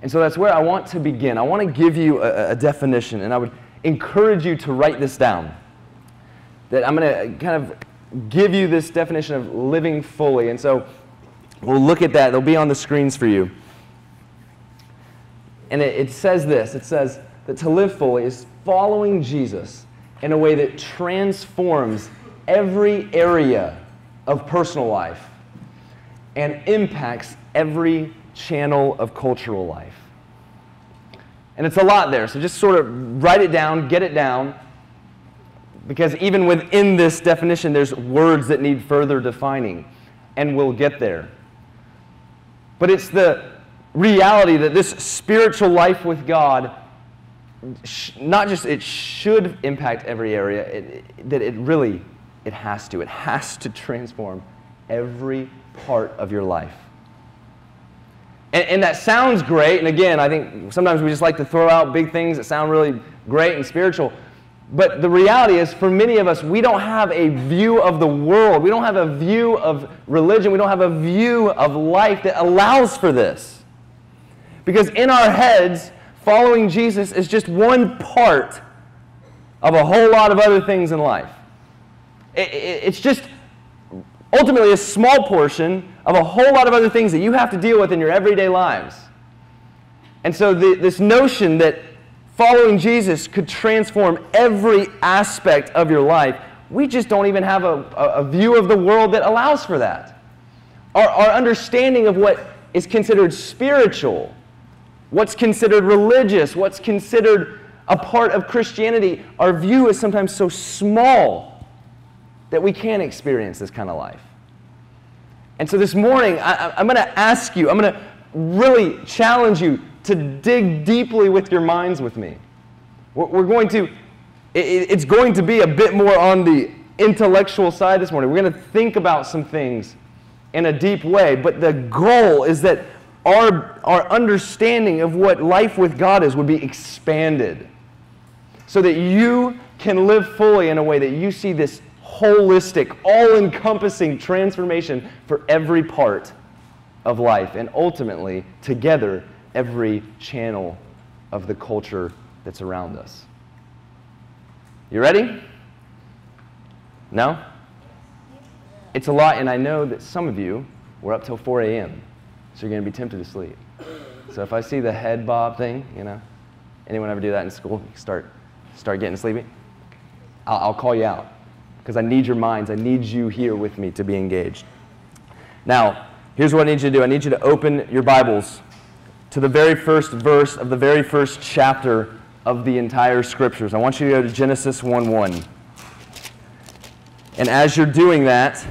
And so that's where I want to begin. I want to give you a definition, and I would encourage you to write this down. That I'm going to kind of give you this definition of living fully. And so we'll look at that. They'll be on the screens for you. And it says this. It says that to live fully is following Jesus in a way that transforms every area of personal life and impacts every channel of cultural life. And it's a lot there, so just sort of write it down, get it down, because even within this definition, there's words that need further defining, and we'll get there. But it's the reality that this spiritual life with God, not just it should impact every area, that it has to. It has to transform every part of your life. And that sounds great, and again, I think sometimes we just like to throw out big things that sound really great and spiritual. But the reality is, for many of us, we don't have a view of the world. We don't have a view of religion. We don't have a view of life that allows for this. Because in our heads, following Jesus is just one part of a whole lot of other things in life. It's just ultimately a small portion of a whole lot of other things that you have to deal with in your everyday lives. And so this notion that following Jesus could transform every aspect of your life, we just don't even have a view of the world that allows for that. Our understanding of what is considered spiritual, what's considered religious, what's considered a part of Christianity, our view is sometimes so small that we can't experience this kind of life. And so this morning, I'm going to ask you, I'm going to really challenge you to dig deeply with your minds with me. It's going to be a bit more on the intellectual side this morning. We're going to think about some things in a deep way, but the goal is that our understanding of what life with God is would be expanded so that you can live fully in a way that you see this holistic, all-encompassing transformation for every part of life, and ultimately, together, every channel of the culture that's around us. You ready? No? It's a lot, and I know that some of you were up till 4 a.m., so you're going to be tempted to sleep. So if I see the head bob thing, anyone ever do that in school? Start getting sleepy? I'll call you out, because I need your minds. I need you here with me to be engaged. Now, here's what I need you to do. I need you to open your Bibles to the very first verse of the very first chapter of the entire Scriptures. I want you to go to Genesis 1:1. And as you're doing that,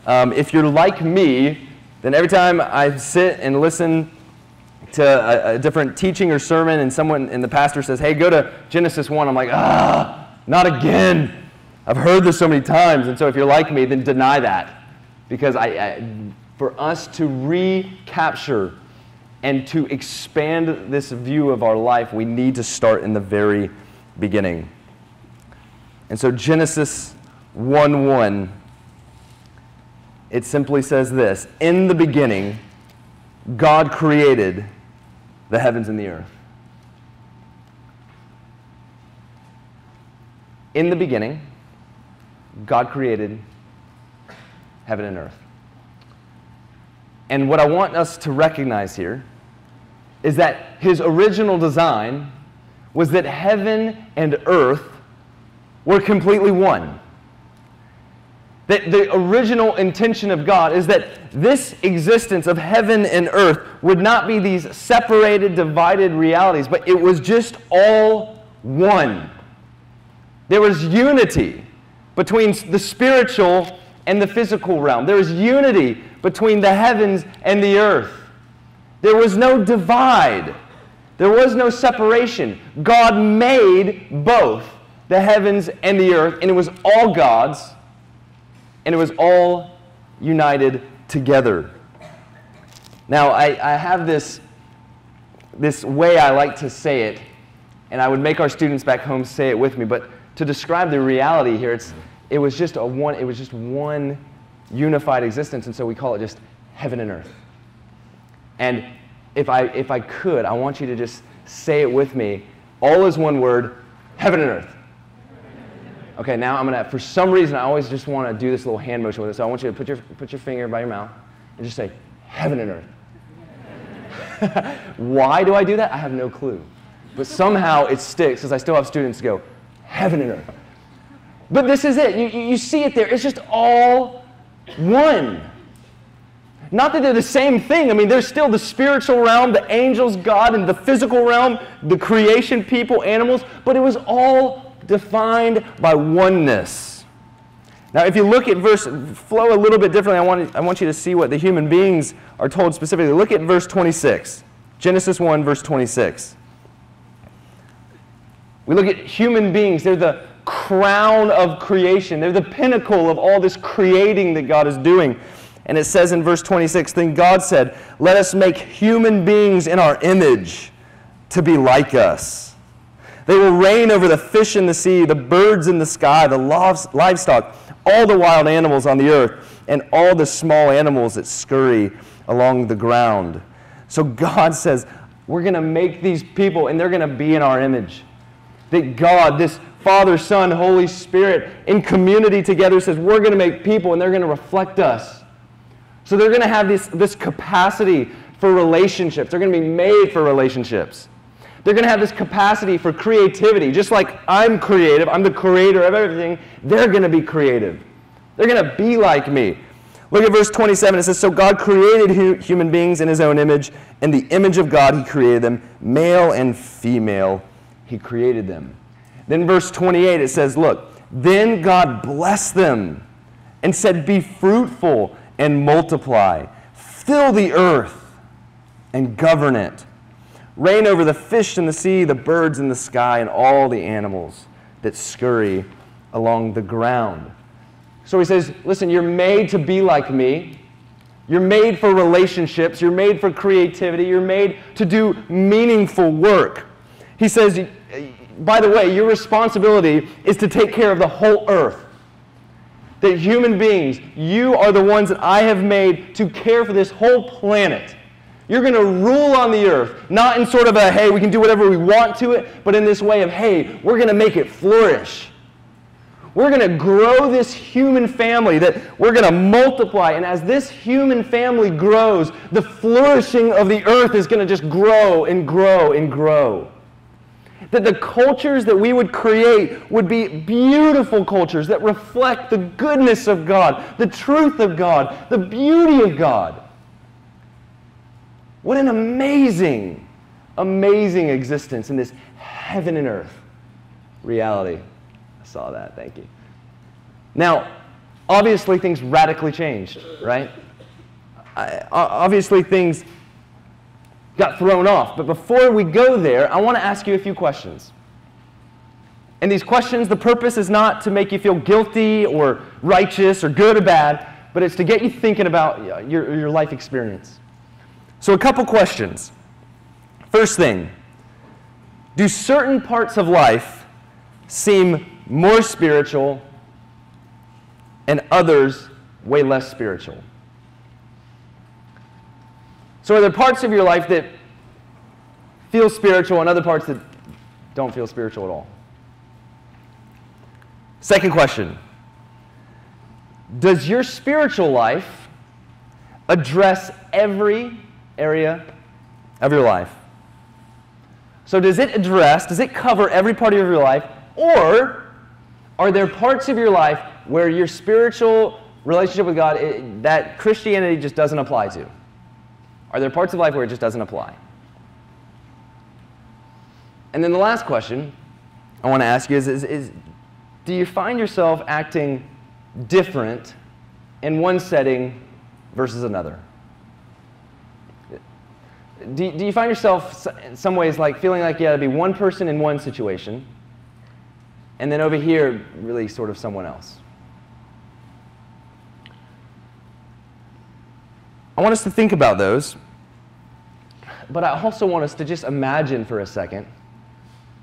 if you're like me, then every time I sit and listen to a different teaching or sermon and the pastor says, hey, go to Genesis 1, I'm like, not again. I've heard this so many times. And so if you're like me, then deny that. Because for us to recapture and to expand this view of our life, we need to start in the very beginning. And so Genesis 1:1, it simply says this: in the beginning, God created the heavens and the earth. In the beginning, God created heaven and earth. And what I want us to recognize here is that His original design was that heaven and earth were completely one. That the original intention of God is that this existence of heaven and earth would not be these separated, divided realities, but it was just all one. There was unity between the spiritual and the physical realm. There was unity between the heavens and the earth. There was no divide. There was no separation. God made both the heavens and the earth, and it was all God's, and it was all united together. Now, I have this way I like to say it, and I would make our students back home say it with me, but to describe the reality here, it was just one unified existence, and so we call it just heaven and earth. And if I could, I want you to just say it with me. All is one word, heaven and earth. Okay, now I'm going to, for some reason, I always just want to do this little hand motion with it. So I want you to put your finger by your mouth and just say, heaven and earth. Why do I do that? I have no clue. But somehow it sticks because I still have students go, heaven and earth. But this is it. You see it there. It's just all one. Not that they're the same thing. I mean, there's still the spiritual realm, the angels, God, and the physical realm, the creation, people, animals, but it was all defined by oneness. Now, if you look at verse, flow a little bit differently, I want you to see what the human beings are told specifically. Look at verse 26. Genesis 1, verse 26. We look at human beings. They're the crown of creation. They're the pinnacle of all this creating that God is doing. And it says in verse 26, then God said, let us make human beings in our image to be like us. They will reign over the fish in the sea, the birds in the sky, the livestock, all the wild animals on the earth, and all the small animals that scurry along the ground. So God says, we're going to make these people, and they're going to be in our image. That God, this Father, Son, Holy Spirit, in community together says, we're going to make people, and they're going to reflect us. So they're going to have this capacity for relationships. They're going to be made for relationships. They're going to have this capacity for creativity. Just like I'm creative, I'm the creator of everything, they're going to be creative. They're going to be like me. Look at verse 27. It says, so God created human beings in his own image. In the image of God he created them. Male and female he created them. Then verse 28 it says, look, then God blessed them and said, be fruitful and multiply. Fill the earth and govern it. Reign over the fish in the sea, the birds in the sky, and all the animals that scurry along the ground. So he says, listen, you're made to be like me. You're made for relationships. You're made for creativity. You're made to do meaningful work. He says, by the way, your responsibility is to take care of the whole earth. That human beings, you are the ones that I have made to care for this whole planet. You're going to rule on the earth, not in sort of a, hey, we can do whatever we want to it, but in this way of, hey, we're going to make it flourish. We're going to grow this human family, that we're going to multiply. And as this human family grows, the flourishing of the earth is going to just grow and grow and grow. That the cultures that we would create would be beautiful cultures that reflect the goodness of God, the truth of God, the beauty of God. What an amazing, amazing existence in this heaven and earth reality. I saw that, thank you. Now, obviously things radically changed, right? Obviously things got thrown off. But before we go there, I want to ask you a few questions. And these questions, the purpose is not to make you feel guilty or righteous or good or bad, but it's to get you thinking about your life experience. So a couple questions. First thing, do certain parts of life seem more spiritual and others way less spiritual? So are there parts of your life that feel spiritual and other parts that don't feel spiritual at all? Second question. Does your spiritual life address every area of your life? So does it cover every part of your life, or are there parts of your life where your spiritual relationship with God, that Christianity just doesn't apply to? Are there parts of life where it just doesn't apply? And then the last question I want to ask you is do you find yourself acting different in one setting versus another? Do you find yourself in some ways like feeling like you had to be one person in one situation, and then over here really sort of someone else? I want us to think about those, but I also want us to just imagine for a second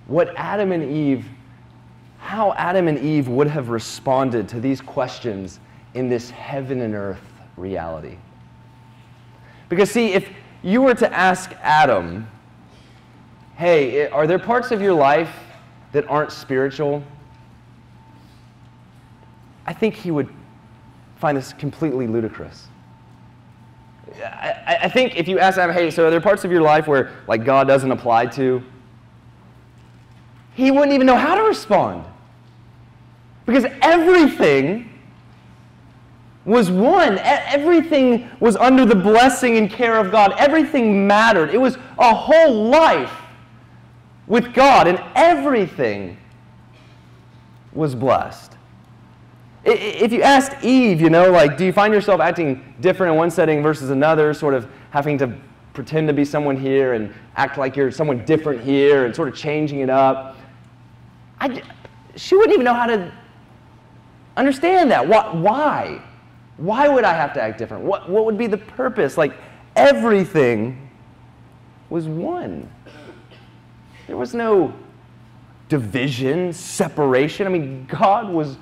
how Adam and Eve would have responded to these questions in this heaven and earth reality. Because see, you were to ask Adam, hey, are there parts of your life that aren't spiritual? I think he would find this completely ludicrous. I think if you ask Adam, hey, so are there parts of your life where like God doesn't apply to? He wouldn't even know how to respond. Because everything was one. Everything was under the blessing and care of God. Everything mattered. It was a whole life with God, and everything was blessed. If you asked Eve, like, do you find yourself acting different in one setting versus another, sort of having to pretend to be someone here and act like you're someone different here and sort of changing it up? She wouldn't even know how to understand that. Why? Why would I have to act different? What would be the purpose? Like, everything was one. There was no division, separation. I mean, God was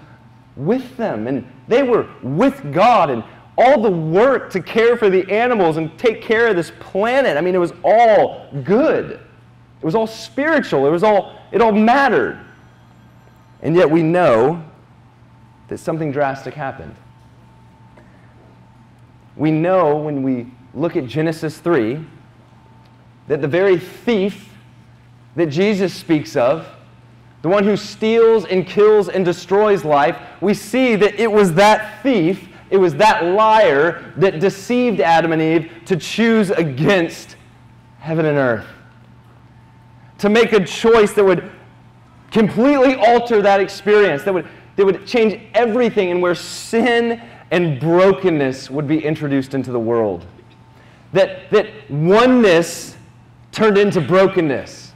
with them, and they were with God, and all the work to care for the animals and take care of this planet. I mean, it was all good. It was all spiritual. It all mattered. And yet we know that something drastic happened. We know when we look at Genesis 3 that the very thief that Jesus speaks of, the one who steals and kills and destroys life, we see that it was that thief, it was that liar that deceived Adam and Eve to choose against heaven and earth. To make a choice that would completely alter that experience, that would change everything, and where sin and brokenness would be introduced into the world. That oneness turned into brokenness.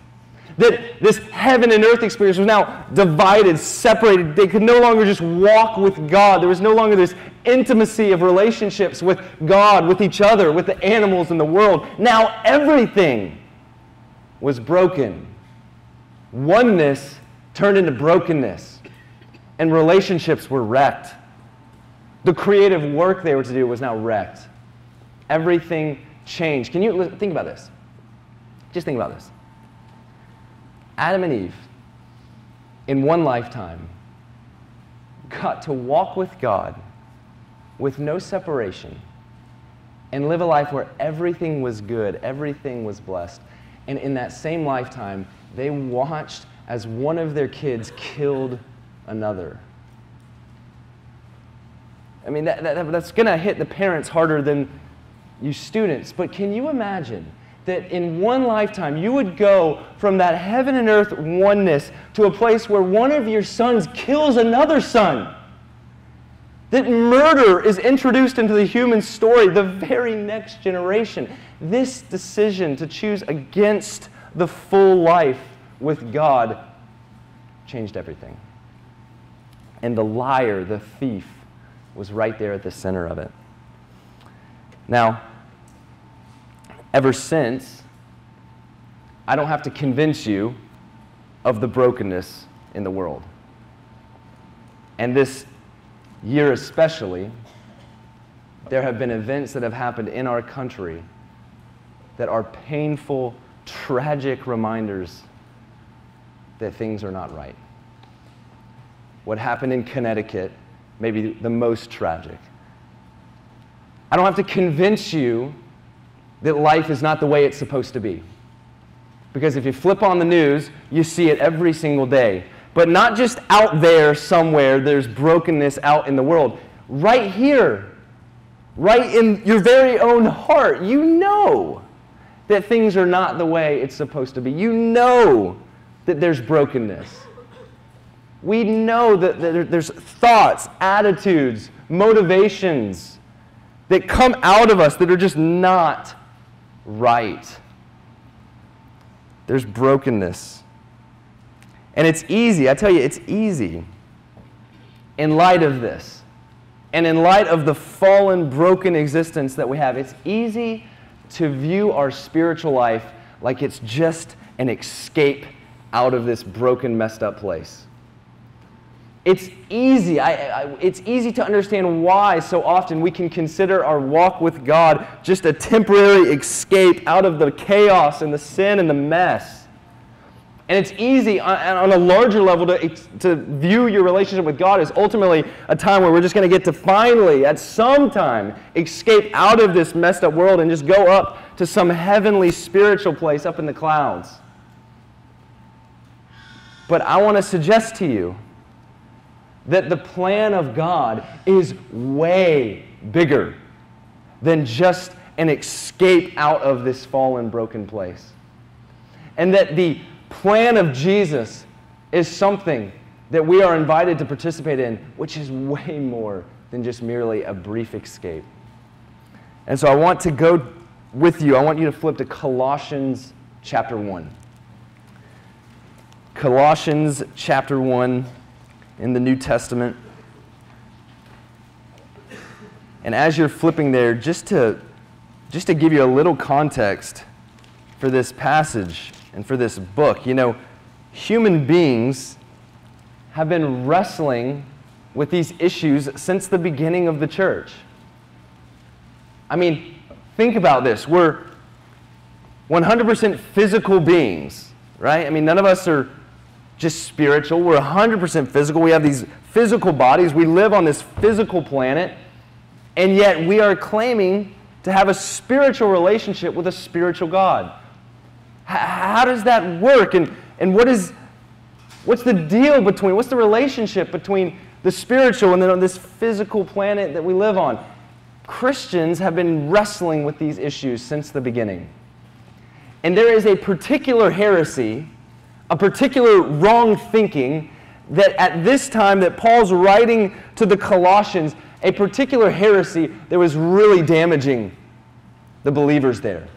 That this heaven and earth experience was now divided, separated. They could no longer just walk with God. There was no longer this intimacy of relationships with God, with each other, with the animals in the world. Now everything was broken. Oneness turned into brokenness, and relationships were wrecked. The creative work they were to do was now wrecked. Everything changed. Can you think about this? Just think about this. Adam and Eve, in one lifetime, got to walk with God with no separation and live a life where everything was good, everything was blessed. And in that same lifetime, they watched as one of their kids killed another. I mean, that's going to hit the parents harder than you students. But can you imagine that in one lifetime you would go from that heaven and earth oneness to a place where one of your sons kills another son? That murder is introduced into the human story, the very next generation. This decision to choose against the full life with God changed everything. And the liar, the thief, was right there at the center of it. Now, ever since, I don't have to convince you of the brokenness in the world. And this year especially, there have been events that have happened in our country that are painful, tragic reminders that things are not right. What happened in Connecticut may be the most tragic. I don't have to convince you that life is not the way it's supposed to be. Because if you flip on the news, you see it every single day. But not just out there somewhere, there's brokenness out in the world. Right here, right in your very own heart, you know that things are not the way it's supposed to be. You know that there's brokenness. We know that there's thoughts, attitudes, motivations that come out of us that are just not right. There's brokenness. And it's easy, I tell you, it's easy in light of this, and in light of the fallen, broken existence that we have, it's easy to view our spiritual life like it's just an escape out of this broken, messed up place. it's easy. It's easy to understand why so often we can consider our walk with God just a temporary escape out of the chaos and the sin and the mess. And it's easy on a larger level to view your relationship with God as ultimately a time where we're just going to get to finally, at some time, escape out of this messed up world and just go up to some heavenly spiritual place up in the clouds. But I want to suggest to you that the plan of God is way bigger than just an escape out of this fallen, broken place. And that the plan of Jesus is something that we are invited to participate in, which is way more than just merely a brief escape. And so I want to go with you. I want you to flip to Colossians chapter 1. Colossians chapter 1 in the New Testament. And as you're flipping there, just to give you a little context for this passage and for this book, you know, human beings have been wrestling with these issues since the beginning of the church. I mean, think about this. We're 100% physical beings, right? I mean, none of us are just spiritual. We're 100% physical. We have these physical bodies. We live on this physical planet, and yet we are claiming to have a spiritual relationship with a spiritual God. How does that work? And what's the deal between, what's the relationship between the spiritual and then this physical planet that we live on? Christians have been wrestling with these issues since the beginning. And there is a particular heresy, a particular wrong thinking that at this time that Paul's writing to the Colossians, a particular heresy that was really damaging the believers there.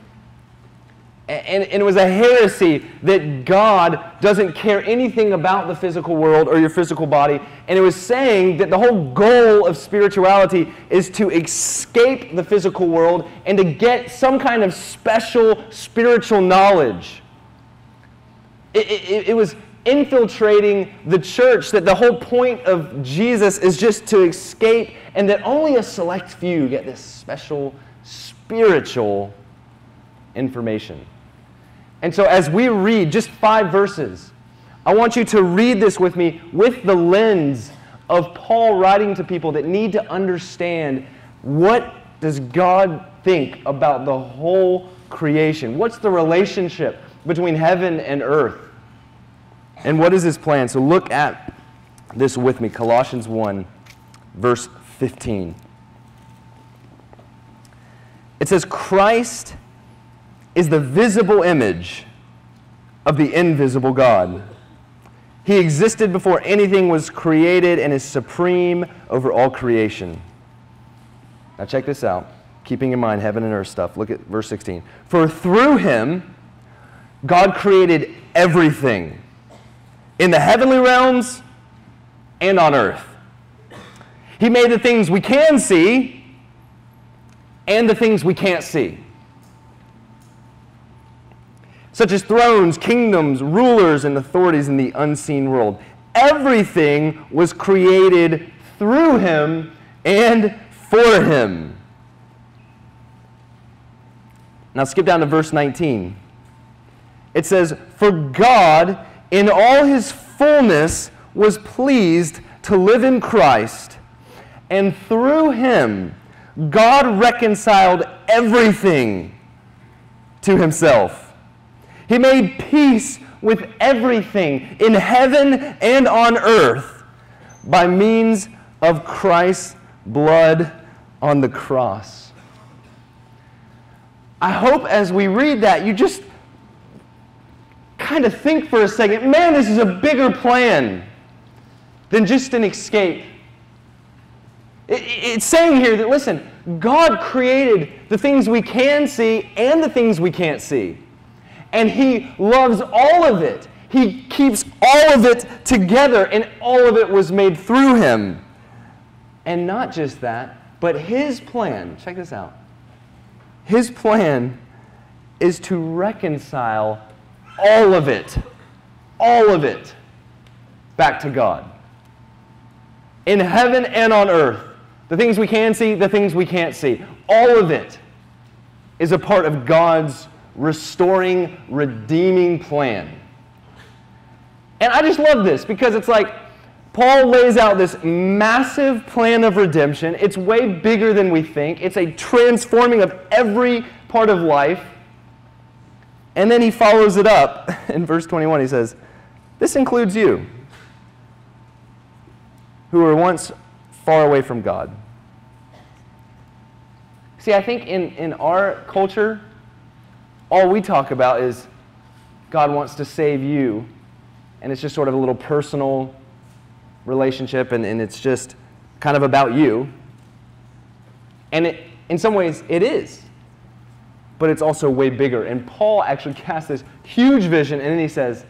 And it was a heresy that God doesn't care anything about the physical world or your physical body. And it was saying that the whole goal of spirituality is to escape the physical world and to get some kind of special spiritual knowledge. It was infiltrating the church, that the whole point of Jesus is just to escape, and that only a select few get this special spiritual information. And so as we read just 5 verses, I want you to read this with me with the lens of Paul writing to people that need to understand, what does God think about the whole creation? What's the relationship between heaven and earth? And what is his plan? So look at this with me, Colossians 1, verse 15. It says, Christ is the visible image of the invisible God. He existed before anything was created and is supreme over all creation. Now check this out, keeping in mind heaven and earth stuff. Look at verse 16. For through him, God created everything in the heavenly realms and on earth. He made the things we can see and the things we can't see, such as thrones, kingdoms, rulers, and authorities in the unseen world. Everything was created through him and for him. Now skip down to verse 19. It says, For God, in all his fullness, was pleased to live in Christ, and through him God reconciled everything to himself. He made peace with everything in heaven and on earth by means of Christ's blood on the cross. I hope as we read that, you just kind of think for a second, man, this is a bigger plan than just an escape. It's saying here that, listen, God created the things we can see and the things we can't see. And he loves all of it. He keeps all of it together, and all of it was made through him. And not just that, but his plan, check this out. His plan is to reconcile all of it, back to God. in heaven and on earth. The things we can see, the things we can't see. All of it is a part of God's restoring, redeeming plan. And I just love this because it's like Paul lays out this massive plan of redemption. It's way bigger than we think. It's a transforming of every part of life. And then he follows it up in verse 21. He says, this includes you, who were once far away from God. See, I think in our culture, all we talk about is God wants to save you, and it's just sort of a little personal relationship, and it's just kind of about you. And in some ways, it is. But it's also way bigger. And Paul actually casts this huge vision, and then he says,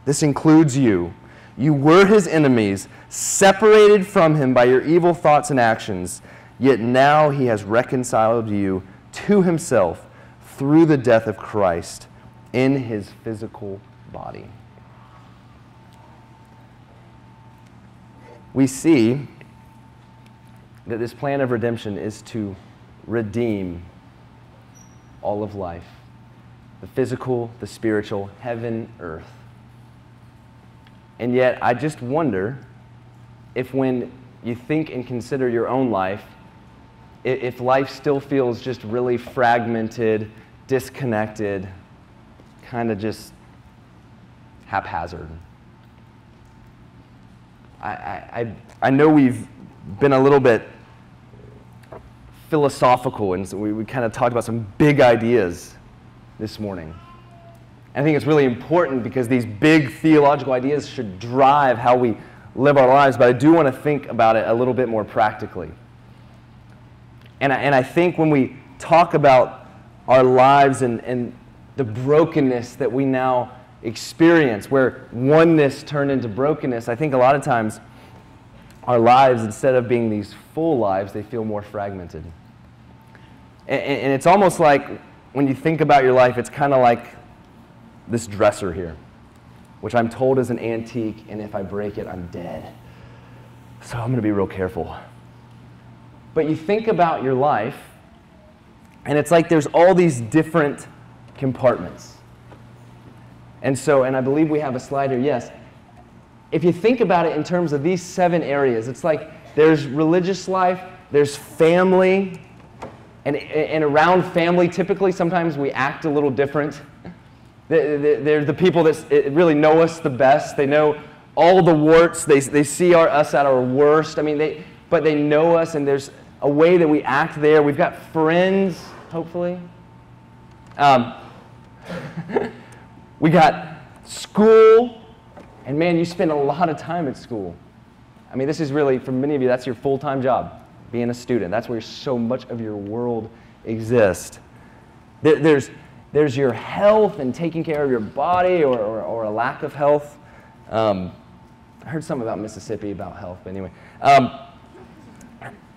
this includes you. You were his enemies, separated from him by your evil thoughts and actions, yet now he has reconciled you to himself through the death of Christ in his physical body. We see that this plan of redemption is to redeem all of life, the physical, the spiritual, heaven, earth. And yet, I just wonder if when you think and consider your own life, if life still feels just really fragmented, disconnected, kind of just haphazard. I know we've been a little bit philosophical, and so we kind of talked about some big ideas this morning. I think it's really important because these big theological ideas should drive how we live our lives, but I do want to think about it a little bit more practically. And I think when we talk about our lives and the brokenness that we now experience, where oneness turned into brokenness, I think a lot of times our lives, instead of being these full lives, they feel more fragmented. And it's almost like when you think about your life, it's kind of like this dresser here, which I'm told is an antique, and if I break it, I'm dead. So I'm going to be real careful. But you think about your life, and it's like there's all these different compartments. And I believe we have a slide here, yes. If you think about it in terms of these 7 areas, it's like there's religious life, there's family, and around family, typically, sometimes we act a little different. They're the people that really know us the best. They know all the warts. They see us at our worst. I mean, but they know us, and there's a way that we act there. We've got friends, hopefully. We got school, and man, you spend a lot of time at school. I mean, this is really, for many of you, that's your full-time job, being a student. That's where so much of your world exists. There's your health and taking care of your body or a lack of health. I heard something about Mississippi about health, but anyway.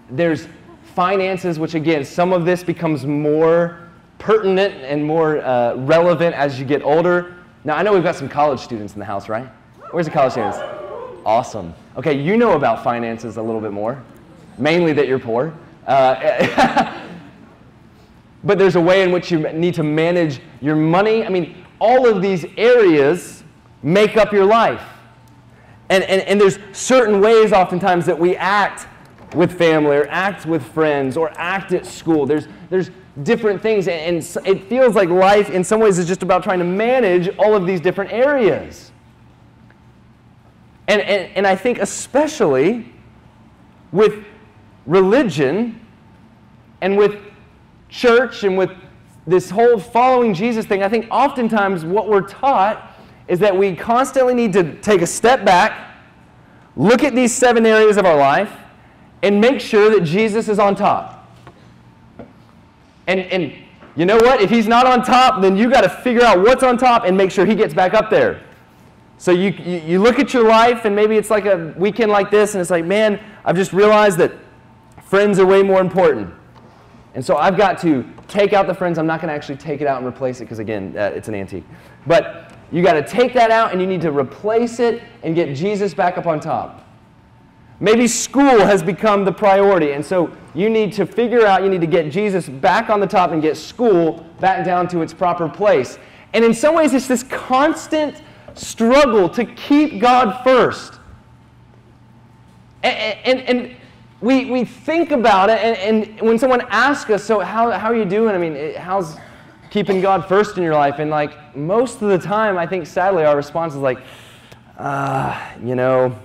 There's finances, which again, some of this becomes more pertinent and more relevant as you get older. Now, I know we've got some college students in the house, right? Where's the college students? Awesome. Okay, you know about finances a little bit more, mainly that you're poor. But there's a way in which you need to manage your money. I mean, all of these areas make up your life. And there's certain ways oftentimes that we act with family or act with friends or act at school. There's different things, and it feels like life in some ways is just about trying to manage all of these different areas. And I think especially with religion and with church and with this whole following Jesus thing, I think oftentimes what we're taught is that we constantly need to take a step back, look at these 7 areas of our life, and make sure that Jesus is on top. And you know what? If he's not on top, then you got to figure out what's on top and make sure he gets back up there. So you look at your life, and maybe it's like a weekend like this, and it's like, man, I've just realized that friends are way more important. And so I've got to take out the friends. I'm not going to actually take it out and replace it because, again, it's an antique. But you got to take that out, and you need to replace it and get Jesus back up on top. Maybe school has become the priority, and so you need to figure out, you need to get Jesus back on the top and get school back down to its proper place. And in some ways, it's this constant struggle to keep God first. And we think about it, and when someone asks us, so how are you doing? I mean, how's keeping God first in your life? And like most of the time, I think sadly our response is like, you know,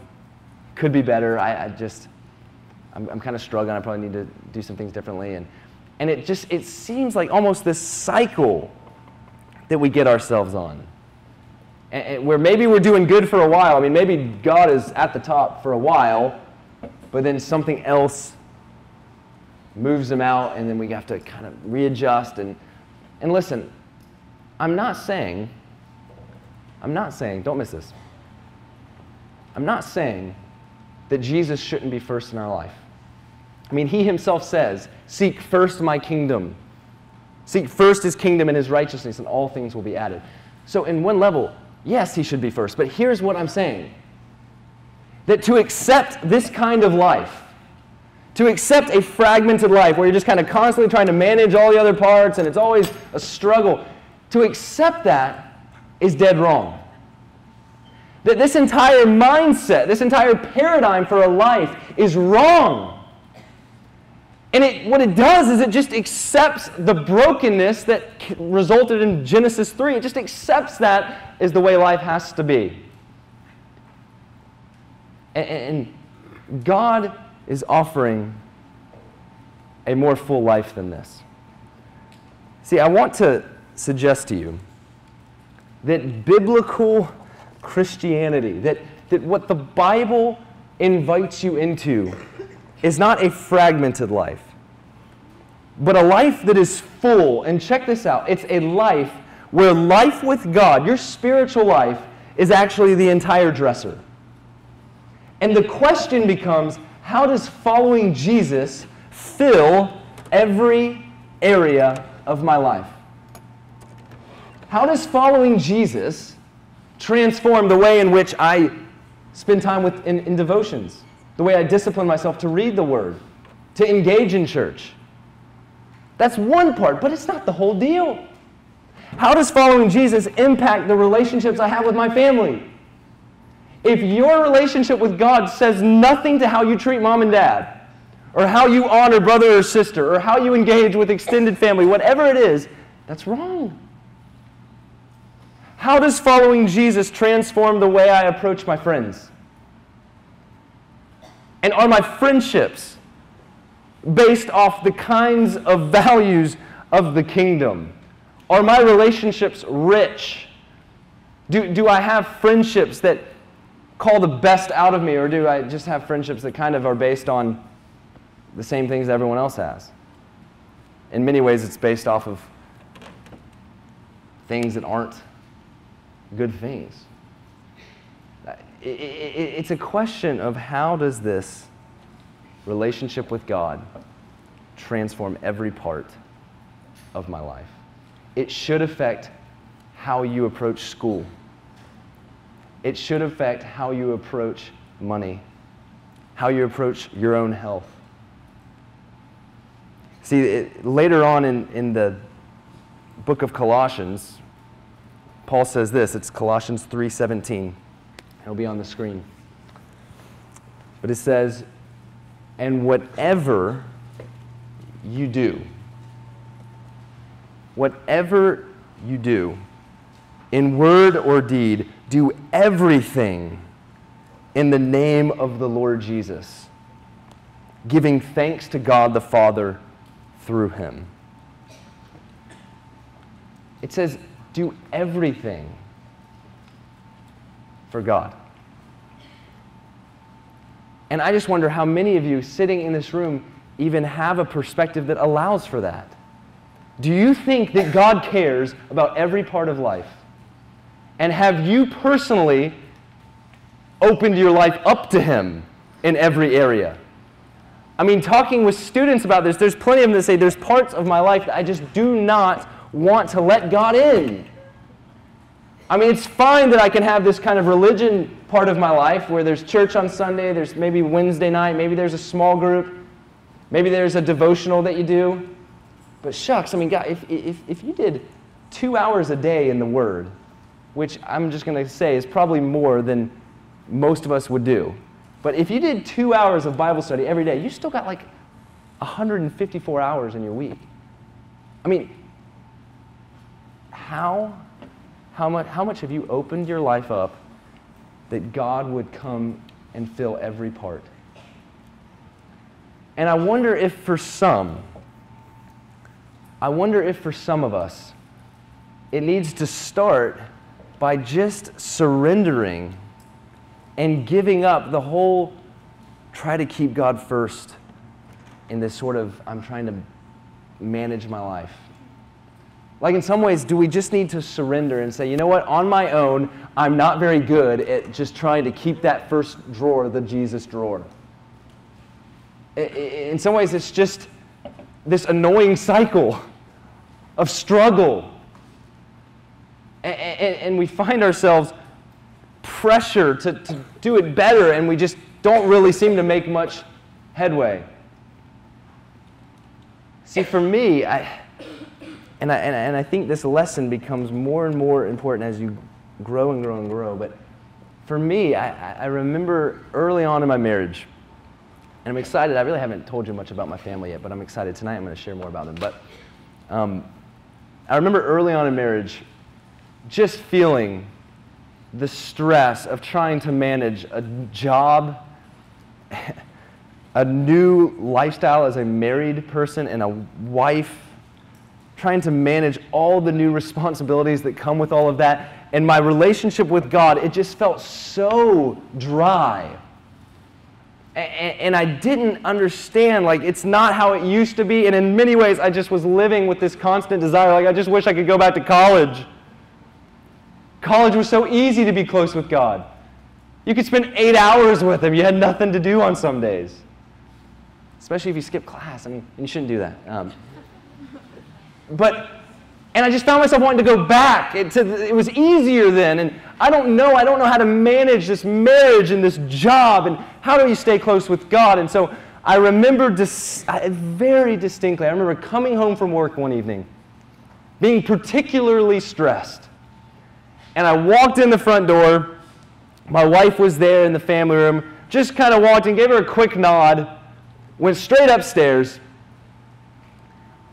could be better. I'm kind of struggling. I probably need to do some things differently. And it seems like almost this cycle that we get ourselves on. And where maybe we're doing good for a while. I mean, maybe God is at the top for a while, but then something else moves them out, and then we have to kind of readjust. And listen, I'm not saying, don't miss this. I'm not saying that Jesus shouldn't be first in our life. I mean, he himself says, seek first my kingdom. Seek first his kingdom and his righteousness, and all things will be added. So in one level, yes, he should be first. But here's what I'm saying. That to accept this kind of life, to accept a fragmented life where you're just kind of constantly trying to manage all the other parts and it's always a struggle, to accept that is dead wrong. That this entire mindset, this entire paradigm for a life is wrong. And what it does is it just accepts the brokenness that resulted in Genesis 3. It just accepts that as the way life has to be. And God is offering a more full life than this. See, I want to suggest to you that biblical Christianity, that what the Bible invites you into is not a fragmented life, but a life that is full. And check this out. It's a life where life with God, your spiritual life, is actually the entire dresser. And the question becomes, how does following Jesus fill every area of my life? How does following Jesus transform the way in which I spend time in devotions, the way I discipline myself to read the Word, to engage in church? That's one part, but it's not the whole deal. How does following Jesus impact the relationships I have with my family? If your relationship with God says nothing to how you treat mom and dad, or how you honor brother or sister, or how you engage with extended family, whatever it is, that's wrong. How does following Jesus transform the way I approach my friends? And are my friendships based off the kinds of values of the kingdom? Are my relationships rich? Do I have friendships that call the best out of me, or do I just have friendships that kind of are based on the same things that everyone else has? In many ways, it's based off of things that aren't good things. It's a question of how does this relationship with God transform every part of my life? It should affect how you approach school. It should affect how you approach money, how you approach your own health. See, later on in the book of Colossians, Paul says this. It's Colossians 3:17. It'll be on the screen. But it says, and whatever you do, in word or deed, do everything in the name of the Lord Jesus, giving thanks to God the Father through him. It says, do everything for God. And I just wonder how many of you sitting in this room even have a perspective that allows for that. Do you think that God cares about every part of life? And have you personally opened your life up to him in every area? I mean, talking with students about this, there's plenty of them that say, there's parts of my life that I just do not want to let God in. I mean, it's fine that I can have this kind of religion part of my life where there's church on Sunday, there's maybe Wednesday night, maybe there's a small group, maybe there's a devotional that you do. But shucks, I mean, God, if you did 2 hours a day in the Word, which I'm just going to say is probably more than most of us would do. But if you did 2 hours of Bible study every day, you still got like 154 hours in your week. I mean, how much have you opened your life up that God would come and fill every part? And I wonder if for some of us, it needs to start by just surrendering and giving up the whole try to keep God first in this sort of, I'm trying to manage my life. Like in some ways, do we just need to surrender and say, you know what, on my own, I'm not very good at just trying to keep that first drawer, the Jesus drawer. In some ways, it's just this annoying cycle of struggle. And we find ourselves pressure to do it better, and we just don't really seem to make much headway. See, for me, I think this lesson becomes more and more important as you grow and grow and grow. But for me, I remember early on in my marriage, and I'm excited. I really haven't told you much about my family yet, but I'm excited. Tonight I'm going to share more about them. But I remember early on in marriage just feeling the stress of trying to manage a job, a new lifestyle as a married person and a wife, trying to manage all the new responsibilities that come with all of that. And my relationship with God, it just felt so dry. And I didn't understand, like, it's not how it used to be. And in many ways, I just was living with this constant desire, like, I just wish I could go back to college. College was so easy to be close with God. You could spend 8 hours with Him. You had nothing to do on some days. Especially if you skip class. I mean, and you shouldn't do that. And I just found myself wanting to go back. It was easier then, and I don't know how to manage this marriage and this job, and how do you stay close with God? And so I remember very distinctly, I remember coming home from work one evening, being particularly stressed. And I walked in the front door, my wife was there in the family room, just kind of walked in, gave her a quick nod, went straight upstairs.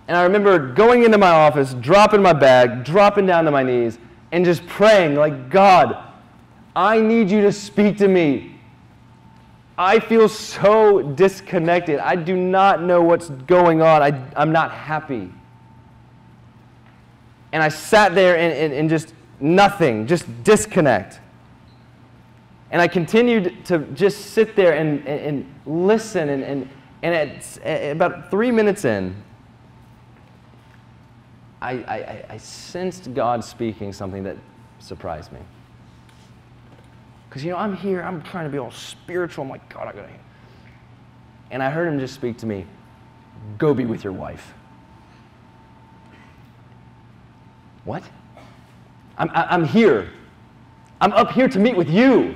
And I remember going into my office, dropping my bag, dropping down to my knees, and just praying, like, God, I need you to speak to me. I feel so disconnected. I do not know what's going on. I'm not happy. And I sat there and just nothing, just disconnect. And I continued to just sit there and listen. And at about 3 minutes in, I sensed God speaking something that surprised me. Because, I'm here, I'm trying to be all spiritual. I'm like, God, I gotta hear. And I heard Him just speak to me, go be with your wife. What? I'm here. I'm up here to meet with you.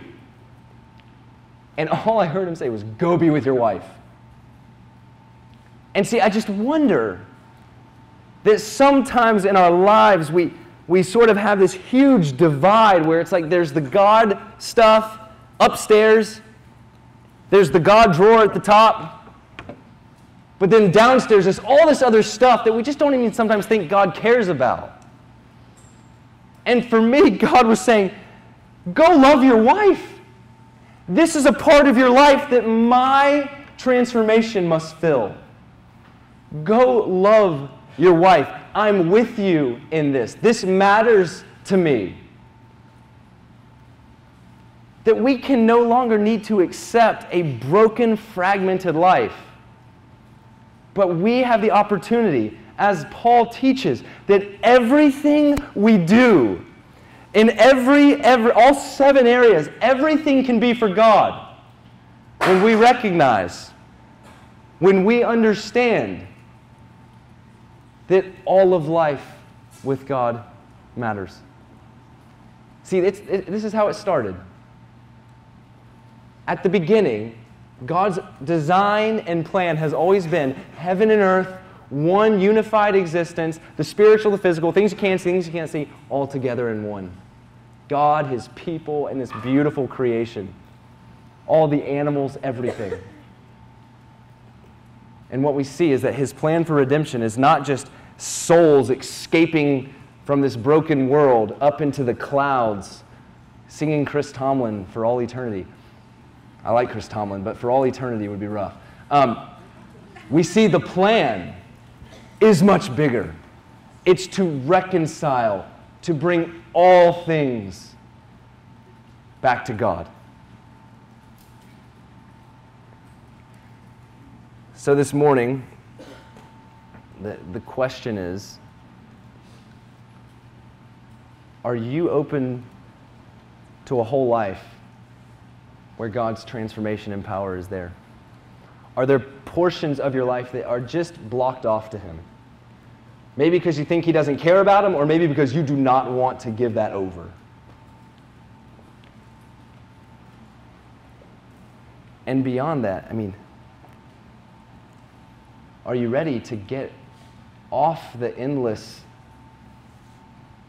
And all I heard Him say was, go be with your wife. And see, I just wonder that sometimes in our lives we sort of have this huge divide where it's like there's the God stuff upstairs, there's the God drawer at the top, but then downstairs there's all this other stuff that we just don't even sometimes think God cares about. And for me, God was saying, go love your wife. This is a part of your life that my transformation must fill. Go love your wife. I'm with you in this. This matters to me. That we can no longer need to accept a broken, fragmented life. But we have the opportunity, as Paul teaches, that everything we do, in all 7 areas, everything can be for God. When we recognize, when we understand that all of life with God matters. See, this is how it started. At the beginning, God's design and plan has always been heaven and earth, one unified existence, the spiritual, the physical, things you can see, things you can't see, all together in one. God, His people, and this beautiful creation. All the animals, everything. And what we see is that His plan for redemption is not just souls escaping from this broken world up into the clouds, singing Chris Tomlin for all eternity. I like Chris Tomlin, but for all eternity would be rough. We see the plan is much bigger. It's to reconcile, to bring all things back to God. So this morning, the question is, are you open to a whole life where God's transformation and power is there? Are there portions of your life that are just blocked off to Him? Maybe because you think He doesn't care about them, or maybe because you do not want to give that over. And beyond that, I mean, are you ready to get off the endless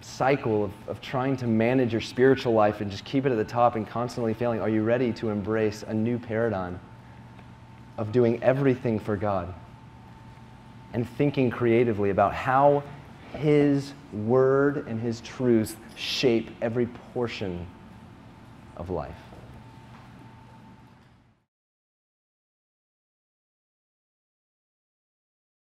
cycle of trying to manage your spiritual life and just keep it at the top and constantly failing? Are you ready to embrace a new paradigm of doing everything for God and thinking creatively about how His Word and His truths shape every portion of life?